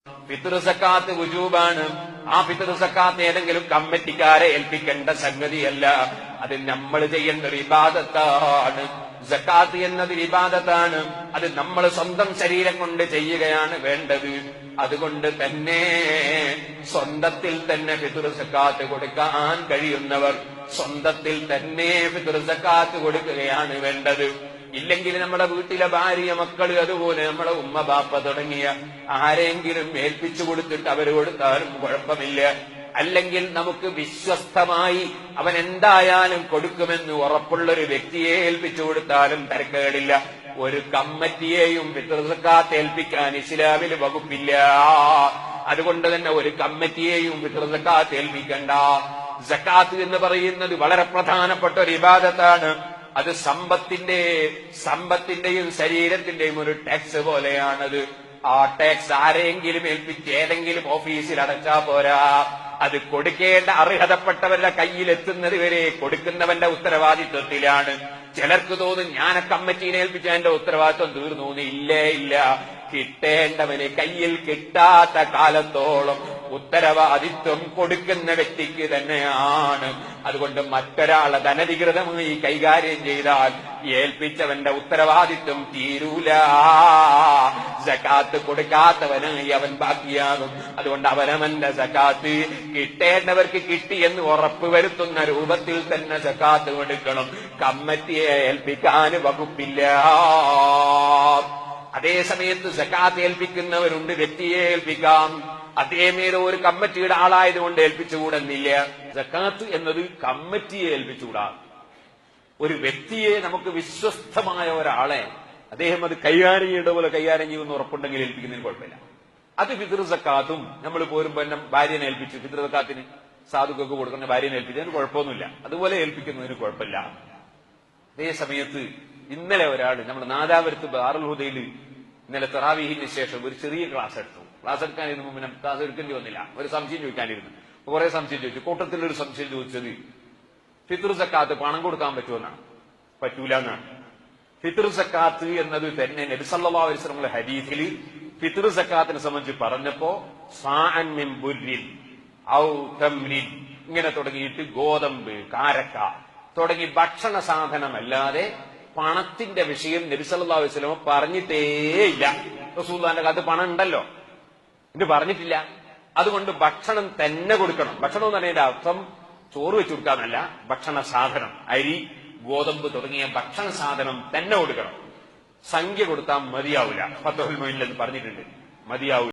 ഫിത്ർ സക്കാത്ത് വുജൂബാണ്. ആ ഫിത്ർ സക്കാത്ത് ഏതെങ്കിലും കമ്മിറ്റിക്കാരെ ഏൽപ്പിക്കേണ്ട സംഗതിയല്ല, അത് നമ്മൾ ചെയ്യേണ്ട ഒരു ഇബാദത്താണ്. സക്കാത്ത് എന്നത് ഇബാദത്താണ്, അത് നമ്മൾ സ്വന്തം ശരീരം കൊണ്ട് ചെയ്യുകയാണ് വേണ്ടത്. അതുകൊണ്ട് തന്നെ സ്വന്തത്തിൽ തന്നെ ഫിത്ർ സക്കാത്ത് കൊടുക്കാൻ കഴിയുന്നവർ സ്വന്തത്തിൽ തന്നെ ഫിത്ർ സക്കാത്ത് കൊടുക്കുകയാണ് വേണ്ടത്. ഇല്ലെങ്കിൽ നമ്മുടെ വീട്ടിലെ ഭാര്യ, മക്കള്, അതുപോലെ നമ്മുടെ ഉമ്മ ബാപ്പ തുടങ്ങിയ ആരെങ്കിലും ഏൽപ്പിച്ചു കൊടുത്തിട്ട് അവർ കൊടുത്താലും കുഴപ്പമില്ല. അല്ലെങ്കിൽ നമുക്ക് വിശ്വസ്തമായി അവൻ എന്തായാലും കൊടുക്കുമെന്ന് ഉറപ്പുള്ളൊരു വ്യക്തിയെ ഏൽപ്പിച്ചു കൊടുത്താലും തരക്കേടില്ല. ഒരു കമ്മിറ്റിയെയും ഫിത്ർ സക്കാത്ത് ഏൽപ്പിക്കാൻ ഇസ്ലാമിൽ വകുപ്പില്ല. അതുകൊണ്ട് തന്നെ ഒരു കമ്മിറ്റിയെയും ഫിത്ർ സക്കാത്ത് ഏൽപ്പിക്കണ്ട. സക്കാത്ത് എന്ന് പറയുന്നത് വളരെ പ്രധാനപ്പെട്ട ഒരു ഇബാദത്താണ്. അത് സമ്പത്തിന്റെയും ശരീരത്തിന്റെയും ഒരു ടാക്സ് പോലെയാണത്. ആ ടാക്സ് ആരെങ്കിലും ഏൽപ്പിച്ച് ഏതെങ്കിലും ഓഫീസിൽ അടച്ചാ പോരാ, അത് കൊടുക്കേണ്ട അർഹതപ്പെട്ടവരുടെ കയ്യിലെത്തുന്നത് വരെ കൊടുക്കുന്നവന്റെ ഉത്തരവാദിത്വത്തിലാണ്. ചിലർക്ക് തോന്നും ഞാൻ കമ്മിറ്റീനെ ഏൽപ്പിച്ച എന്റെ ഉത്തരവാദിത്വം തീർന്നു. ഇല്ല, കിട്ടേണ്ടവന് കയ്യിൽ കിട്ടാത്ത കാലത്തോളം ഉത്തരവാദിത്വം കൊടുക്കുന്ന വ്യക്തിക്ക് തന്നെയാണ്. അതുകൊണ്ട് മറ്റൊരാളെ അനധികൃതമായി കൈകാര്യം ചെയ്താൽ ഏൽപ്പിച്ചവന്റെ ഉത്തരവാദിത്വം തീരൂല. സക്കാത്ത് കൊടുക്കാത്തവനായി അവൻ ബാക്കിയാകും. അതുകൊണ്ട് അവനവന്റെ സക്കാത്ത് കിട്ടേണ്ടവർക്ക് കിട്ടി എന്ന് ഉറപ്പുവരുത്തുന്ന രൂപത്തിൽ തന്നെ സക്കാത്ത് കൊടുക്കണം. കമ്മിറ്റിയെ ഏൽപ്പിക്കാൻ വകുപ്പില്ല. അതേ സമയത്ത് സക്കാത്ത് ഏൽപ്പിക്കുന്നവരുണ്ട്, വ്യക്തിയെ ഏൽപ്പിക്കാം. അതേമേലെ ഒരു കമ്മിറ്റിയുടെ ആളായതുകൊണ്ട് ഏൽപ്പിച്ചുകൂടുന്നില്ല. സക്കാത്ത് എന്നത് കമ്മിറ്റിയെ ഏൽപ്പിച്ചുകൂടാ. ഒരു വ്യക്തിയെ, നമുക്ക് വിശ്വസ്തമായ ഒരാളെ അദ്ദേഹം അത് കൈകാര്യം ചെയ്യേണ്ട പോലെ കൈകാര്യം ചെയ്യുമെന്ന് ഉറപ്പുണ്ടെങ്കിൽ ഏൽപ്പിക്കുന്നതിന് കുഴപ്പമില്ല. അത് ഫിത്ർ സക്കാത്തും നമ്മൾ പോരുമ്പോ എന്നെ ഭാര്യനെ ഏൽപ്പിച്ചു, ഫിത്ർ സക്കാത്തിന് സാധുക്കൾക്ക് കൊടുക്കുന്ന ഭാര്യനെ ഏൽപ്പിച്ചതിന് കുഴപ്പമൊന്നുമില്ല. അതുപോലെ ഏൽപ്പിക്കുന്നതിന് കുഴപ്പമില്ല. അതേ സമയത്ത് ഇന്നലെ ഒരാൾ നമ്മുടെ നാദാപുരത്ത് ദാറുൽ ഹുദയിൽ ഇന്നലെ തറാവീഹിന് ശേഷം ഒരു ചെറിയ ക്ലാസ് എടുത്തു. ക്ലാസ് എടുക്കാനിരുന്നു മുമ്പ് ക്ലാസ് എടുക്കേണ്ടി വന്നില്ല. ഒരു സംശയം ചോദിക്കാനിരുന്നു. കുറെ സംശയം ചോദിച്ചു. കൂട്ടത്തിലൊരു സംശയം ചോദിച്ചത് ഫിത്ർ സക്കാത്ത് പണം കൊടുക്കാൻ പറ്റുമെന്നാണ്. പറ്റൂല എന്നാണ്. ഫിത്ർ സക്കാത്ത് എന്നത് തന്നെ നബി സല്ലല്ലാഹു അലൈഹി വസല്ലം ഹദീസിൽ ഫിത്ർ സക്കാത്തിനെ സംബന്ധിച്ച് പറഞ്ഞപ്പോ സാഅൻ മിൻ ബുർരിൻ ഔ തംരിൻ ഇങ്ങനെ തുടങ്ങിയിട്ട് ഗോതമ്പ്, കാരക്ക തുടങ്ങി ഭക്ഷണ സാധനമല്ലാതെ പണത്തിന്റെ വിഷയം നബി സല്ലല്ലാഹു അലൈഹി വസല്ലം പറഞ്ഞിട്ടേയില്ല. റസൂലുള്ളാഹിന്റെ കാലത്ത് പണം ഉണ്ടല്ലോ, ഇത് പറഞ്ഞിട്ടില്ല. അതുകൊണ്ട് ഭക്ഷണം തന്നെ കൊടുക്കണം. ഭക്ഷണം എന്ന് പറഞ്ഞതിന്റെ അർത്ഥം ചോറ് വെച്ചു കൊടുക്കാന്നല്ല, ഭക്ഷണ സാധനം, അരി, ഗോതമ്പ് തുടങ്ങിയ ഭക്ഷണ സാധനം തന്നെ കൊടുക്കണം. സംഖ്യ കൊടുത്താൽ മതിയാവില്ല. ഫത്ഹുൽ മുഈനിൽ പറഞ്ഞിട്ടുണ്ട്, മതിയാവില്ല.